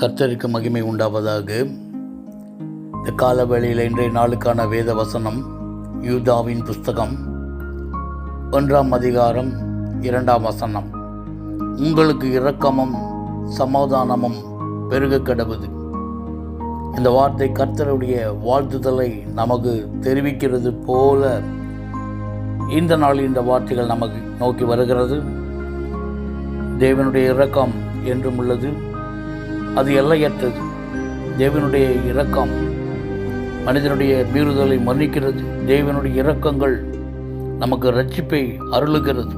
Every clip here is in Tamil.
கர்த்தருக்கு மகிமை உண்டாவதாக. இந்த காலவேளையில் இன்றைய நாளுக்கான வேத வசனம் யூதாவின் புஸ்தகம் 1ஆம் அதிகாரம் 2ஆம் வசனம். உங்களுக்கு இரக்கமும் சமாதானமும் பெருக கடவுது. இந்த வார்த்தை கர்த்தருடைய வாழ்த்துதலை நமக்கு தெரிவிக்கிறது போல இந்த நாளில் இந்த வார்த்தைகள் நமக்கு நோக்கி வருகிறது. தேவனுடைய இரக்கம் என்றும் உள்ளது, அது எல்லையற்றது. தேவனுடைய இரக்கம் மனிதனுடைய மீறுதலை மன்னிக்கிறது. தேவனுடைய இரக்கங்கள் நமக்கு இரட்சிப்பை அருளுகிறது.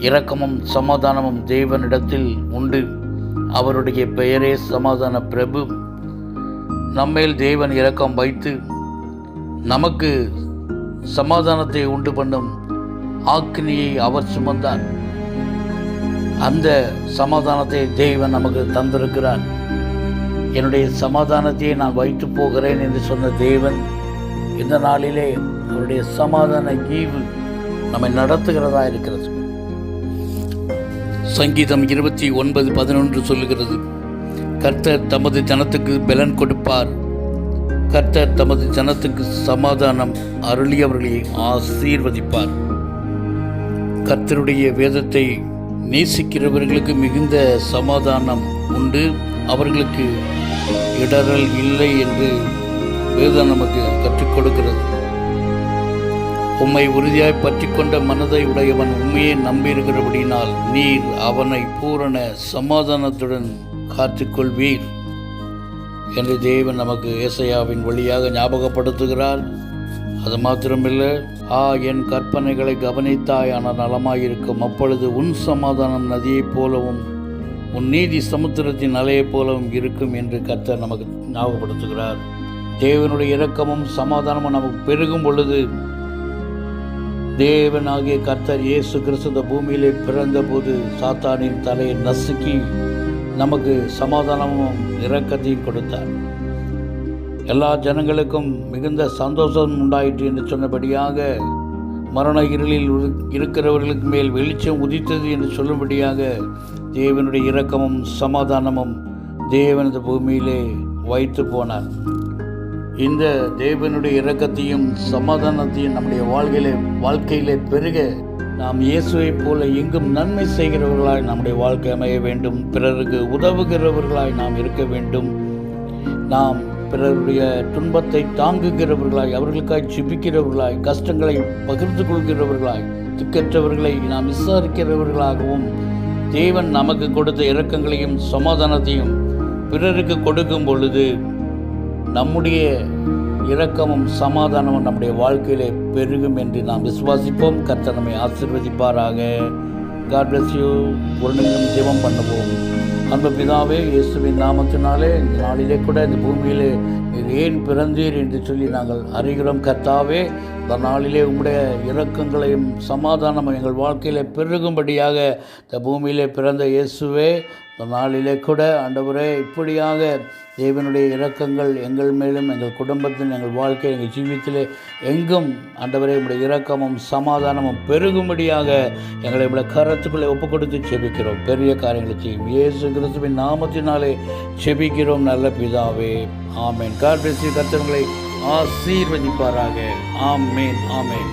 இரக்கமும் சமாதானமும் தேவனிடத்தில் உண்டு. அவருடைய பெயரே சமாதான பிரபு. நம்மேல் தேவன் இரக்கம் வைத்து நமக்கு சமாதானத்தை உண்டு பண்ணும் ஆக்கினியை அவர் சுமந்தார். அந்த சமாதானத்தை தேவன் நமக்கு தந்திருக்கிறார். என்னுடைய சமாதானத்தையே நான் வைத்து போகிறேன் என்று சொன்ன தேவன் இந்த நாளிலே அவருடைய சமாதான ஈவு நம்மை நடத்துகிறதா இருக்கிறது. சங்கீதம் 29:11 சொல்லுகிறது, கர்த்தர் தமது ஜனத்துக்கு பலன் கொடுப்பார். கர்த்தர் தமது ஜனத்துக்கு சமாதானம் அருளி அவர்களை ஆசீர்வதிப்பார். கர்த்தருடைய வேதத்தை நேசிக்கிறவர்களுக்கு மிகுந்த சமாதானம் உண்டு. அவர்களுக்கு இடரல் இல்லை என்று வேதம் நமக்கு கற்றுக் கொடுக்கிறது. உம்மை உறுதியாய் பற்றி கொண்ட மனதை உடையவன் உண்மையை நம்பியிருக்கிறபடினால் நீர் அவனை பூரண சமாதானத்துடன் காத்துக்கொள்வீர் என்று தேவன் நமக்கு ஏசாயாவின் வழியாக ஞாபகப்படுத்துகிறார். அது மாத்திரமில்லை, என் கற்பனைகளை கவனித்தாயான நலமாயிருக்கும். அப்பொழுது உன் சமாதானம் நதியைப் போலவும் உன் நீதி சமுத்திரத்தின் அலையைப் போலவும் இருக்கும் என்று கர்த்தர் நமக்கு ஞாபகப்படுத்துகிறார். தேவனுடைய இரக்கமும் சமாதானமும் நமக்கு பெருகும் பொழுது தேவனாகிய கர்த்தர் இயேசு கிறிஸ்து பூமியிலே பிறந்த போது சாத்தானின் தலையை நசுக்கி நமக்கு சமாதானமும் இரக்கத்தையும் கொடுத்தார். எல்லா ஜனங்களுக்கும் மிகுந்த சந்தோஷம் உண்டாயிற்று என்று சொன்னபடியாக, மரண இருளில் இருக்கிறவர்களுக்கு மேல் வெளிச்சம் உதித்தது என்று சொல்லும்படியாக தேவனுடைய இரக்கமும் சமாதானமும் தேவனது பூமியிலே வைத்து போனார். இந்த தேவனுடைய இரக்கத்தையும் சமாதானத்தையும் நம்முடைய வாழ்க்கையிலே பெருக நாம் இயேசுவைப் போல எங்கும் நன்மை செய்கிறவர்களாய் நம்முடைய வாழ்க்கை அமைய வேண்டும். பிறருக்கு உதவுகிறவர்களாய் நாம் இருக்க வேண்டும். நாம் பிறருடைய துன்பத்தை தாங்குகிறவர்களாய், அவர்களுக்காய் ஜெபிக்கிறவர்களாய், கஷ்டங்களை பகிர்ந்து கொள்கிறவர்களாய், திக்கற்றவர்களை நாம் விசாரிக்கிறவர்களாகவும் தேவன் நமக்கு கொடுத்த இரக்கங்களையும் சமாதானத்தையும் பிறருக்கு கொடுக்கும் பொழுது நம்முடைய இரக்கமும் சமாதானமும் நம்முடைய வாழ்க்கையிலே பெருகும் என்று நாம் விசுவாசிப்போம். கர்த்தர் நம்மை ஆசீர்வதிப்பாராக. God bless you. ஒரு நிமிடம் ஜெபம் பண்ணுவோம். அன்பு பிதாவே, இயேசுவின் நாமத்தினாலே இந்த நாளிலே கூட இந்த பூமியிலே நீர் ஏன் பிறந்தீர் என்று சொல்லி நாங்கள் அறிகிறோம். கர்த்தாவே, இந்த நாளிலே உங்களுடைய இரக்கங்களையும் சமாதானமும் எங்கள் வாழ்க்கையிலே பெருகும்படியாக இந்த பூமியிலே பிறந்த இயேசுவே, இந்த நாளிலே கூட ஆண்டவரே, இப்படியாக தேவனுடைய இரக்கங்கள் எங்கள் மேலும், எங்கள் குடும்பத்தின், எங்கள் வாழ்க்கை, எங்கள் ஜீவியத்திலே எங்கும் ஆண்டவரே உங்களுடைய இரக்கமும் சமாதானமும் பெருகும்படியாக எங்களை உங்களுடைய கரத்துக்குள்ளே ஒப்புக் கொடுத்து செபிக்கிறோம். பெரிய காரியங்களை செய்யும் இயேசு கிறிஸ்துவின் நாமத்தினாலே செபிக்கிறோம் நல்ல பிதாவே. ஆமேன். God bless you. கர்த்தர் உங்களை ஆசீர்வதிப்பாராக. ஆமேன். ஆமேன்.